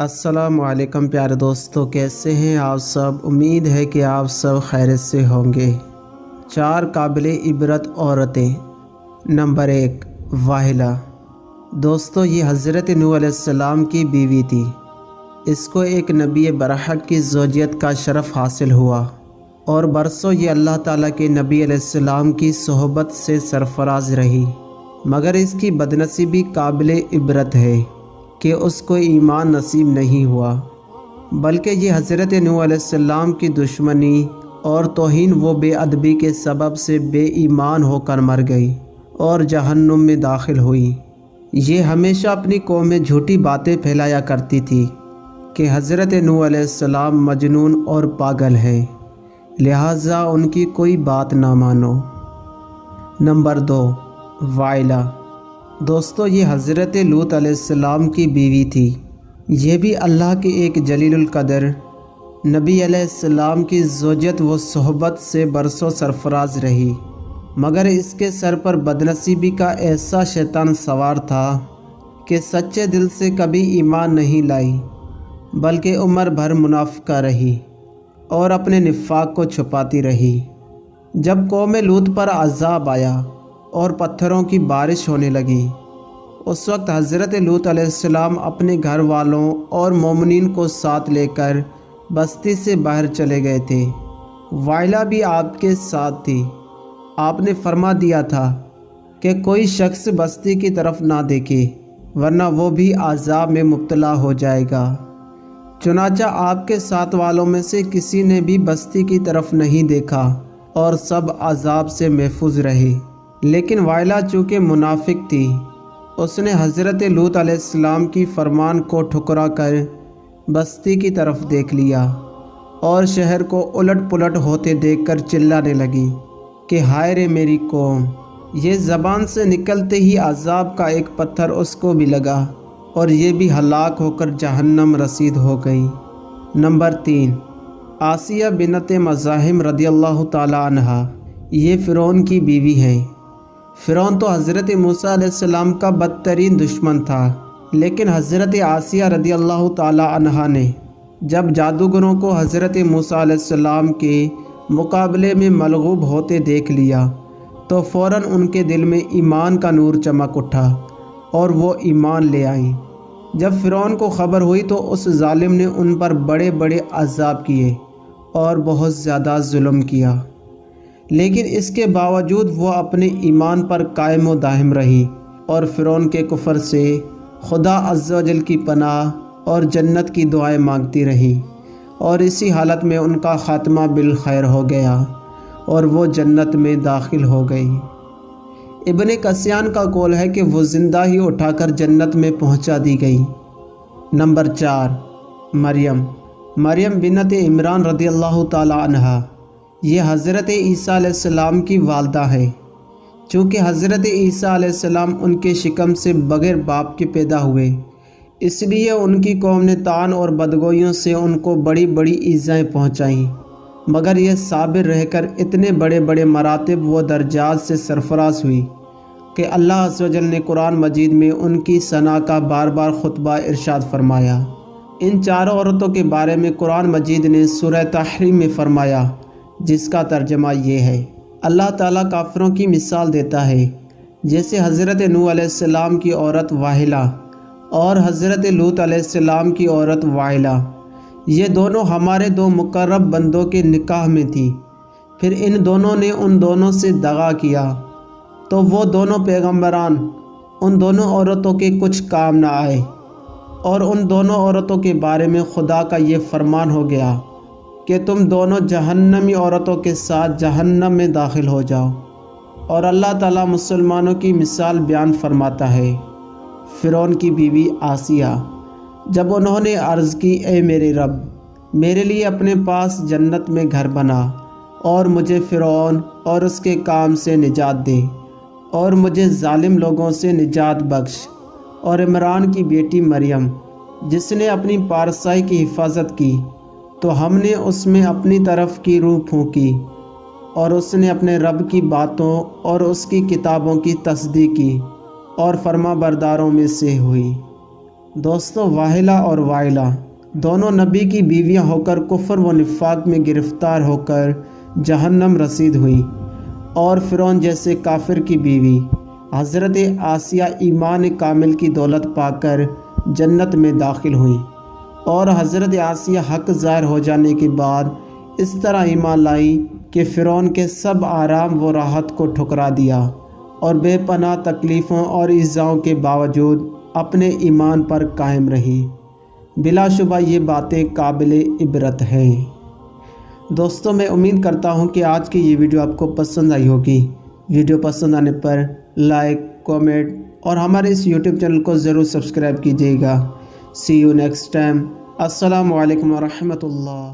السلام علیکم پیارے دوستو، کیسے ہیں آپ سب؟ امید ہے کہ آپ سب خیریت سے ہوں گے۔ 4 قابل عبرت عورتیں۔ نمبر 1، واحلہ۔ دوستو، یہ حضرت نوح علیہ السلام کی بیوی تھی۔ اس کو ایک نبی برحق کی زوجیت کا شرف حاصل ہوا اور برسوں یہ اللہ تعالیٰ کے نبی علیہ السلام کی صحبت سے سرفراز رہی، مگر اس کی بدنصیبی قابل عبرت ہے کہ اس کو ایمان نصیب نہیں ہوا، بلکہ یہ حضرت نوح علیہ السلام کی دشمنی اور توہین و بے ادبی کے سبب سے بے ایمان ہو کر مر گئی اور جہنم میں داخل ہوئی۔ یہ ہمیشہ اپنی قوم میں جھوٹی باتیں پھیلایا کرتی تھی کہ حضرت نوح علیہ السلام مجنون اور پاگل ہیں، لہٰذا ان کی کوئی بات نہ مانو۔ نمبر 2، واحلہ۔ دوستو، یہ حضرت لوط علیہ السلام کی بیوی تھی۔ یہ بھی اللہ کے ایک جلیل القدر نبی علیہ السلام کی زوجت و صحبت سے برسوں سرفراز رہی، مگر اس کے سر پر بدنصیبی کا ایسا شیطان سوار تھا کہ سچے دل سے کبھی ایمان نہیں لائی، بلکہ عمر بھر منافقہ رہی اور اپنے نفاق کو چھپاتی رہی۔ جب قوم لوط پر عذاب آیا اور پتھروں کی بارش ہونے لگی، اس وقت حضرت لوط علیہ السلام اپنے گھر والوں اور مومنین کو ساتھ لے کر بستی سے باہر چلے گئے تھے۔ واحلہ بھی آپ کے ساتھ تھی۔ آپ نے فرما دیا تھا کہ کوئی شخص بستی کی طرف نہ دیکھے، ورنہ وہ بھی عذاب میں مبتلا ہو جائے گا۔ چنانچہ آپ کے ساتھ والوں میں سے کسی نے بھی بستی کی طرف نہیں دیکھا اور سب عذاب سے محفوظ رہے، لیکن واحلہ چونکہ منافق تھی، اس نے حضرت لوط علیہ السلام کی فرمان کو ٹھکرا کر بستی کی طرف دیکھ لیا اور شہر کو الٹ پلٹ ہوتے دیکھ کر چلانے لگی کہ ہائے رے میری قوم! یہ زبان سے نکلتے ہی عذاب کا ایک پتھر اس کو بھی لگا اور یہ بھی ہلاک ہو کر جہنم رسید ہو گئی۔ نمبر 3، آسیہ بنت مزاحم رضی اللہ تعالی عنہا۔ یہ فرعون کی بیوی ہیں۔ فرعون تو حضرت موسیٰ علیہ السلام کا بدترین دشمن تھا، لیکن حضرت آسیہ رضی اللہ تعالی عنہا نے جب جادوگروں کو حضرت موسیٰ علیہ السلام کے مقابلے میں مغلوب ہوتے دیکھ لیا تو فوراً ان کے دل میں ایمان کا نور چمک اٹھا اور وہ ایمان لے آئیں۔ جب فرعون کو خبر ہوئی تو اس ظالم نے ان پر بڑے بڑے عذاب کیے اور بہت زیادہ ظلم کیا، لیکن اس کے باوجود وہ اپنے ایمان پر قائم و دائم رہی اور فرعون کے کفر سے خدا عز و جل کی پناہ اور جنت کی دعائیں مانگتی رہی، اور اسی حالت میں ان کا خاتمہ بالخیر ہو گیا اور وہ جنت میں داخل ہو گئی۔ ابن قسیان کا قول ہے کہ وہ زندہ ہی اٹھا کر جنت میں پہنچا دی گئی۔ نمبر 4، مریم بنت عمران رضی اللہ تعالی عنہا۔ یہ حضرت عیسیٰ علیہ السلام کی والدہ ہے۔ چونکہ حضرت عیسیٰ علیہ السلام ان کے شکم سے بغیر باپ کے پیدا ہوئے، اس لیے ان کی قوم نے طعن اور بدگوئیوں سے ان کو بڑی بڑی ایذائیں پہنچائیں، مگر یہ صابر رہ کر اتنے بڑے بڑے مراتب و درجات سے سرفراز ہوئی کہ اللہ عز و جل نے قرآن مجید میں ان کی ثنا کا بار بار خطبہ ارشاد فرمایا۔ ان 4 عورتوں کے بارے میں قرآن مجید نے سورہ تحریم میں فرمایا، جس کا ترجمہ یہ ہے۔ اللہ تعالیٰ کافروں کی مثال دیتا ہے، جیسے حضرت نوح علیہ السلام کی عورت واحلہ اور حضرت لوط علیہ السلام کی عورت واحلہ، یہ دونوں ہمارے 2 مقرب بندوں کے نکاح میں تھیں۔ پھر ان دونوں نے ان دونوں سے دغا کیا تو وہ دونوں پیغمبران ان دونوں عورتوں کے کچھ کام نہ آئے، اور ان دونوں عورتوں کے بارے میں خدا کا یہ فرمان ہو گیا کہ تم دونوں جہنمی عورتوں کے ساتھ جہنم میں داخل ہو جاؤ۔ اور اللہ تعالیٰ مسلمانوں کی مثال بیان فرماتا ہے۔ فرعون کی بیوی آسیہ، جب انہوں نے عرض کی، اے میرے رب، میرے لیے اپنے پاس جنت میں گھر بنا اور مجھے فرعون اور اس کے کام سے نجات دے اور مجھے ظالم لوگوں سے نجات بخش۔ اور عمران کی بیٹی مریم، جس نے اپنی پارسائی کی حفاظت کی، تو ہم نے اس میں اپنی طرف کی روح پھونکی اور اس نے اپنے رب کی باتوں اور اس کی کتابوں کی تصدیق کی اور فرما برداروں میں سے ہوئی۔ دوستو، واہلہ اور وائلہ دونوں نبی کی بیویاں ہو کر کفر و نفاق میں گرفتار ہو کر جہنم رسید ہوئیں، اور فرعون جیسے کافر کی بیوی حضرت آسیہ ایمان کامل کی دولت پا کر جنت میں داخل ہوئیں، اور حضرت آسیہ حق ظاہر ہو جانے کے بعد اس طرح ایمان لائی کہ فرعون کے سب آرام و راحت کو ٹھکرا دیا اور بے پناہ تکلیفوں اور ایذاؤں کے باوجود اپنے ایمان پر قائم رہی۔ بلا شبہ یہ باتیں قابل عبرت ہیں۔ دوستو، میں امید کرتا ہوں کہ آج کی یہ ویڈیو آپ کو پسند آئی ہوگی۔ ویڈیو پسند آنے پر لائک، کومنٹ اور ہمارے اس یوٹیوب چینل کو ضرور سبسکرائب کیجیے گا۔ سی یو نیکسٹ ٹائم۔ السلام علیکم ورحمۃ اللہ۔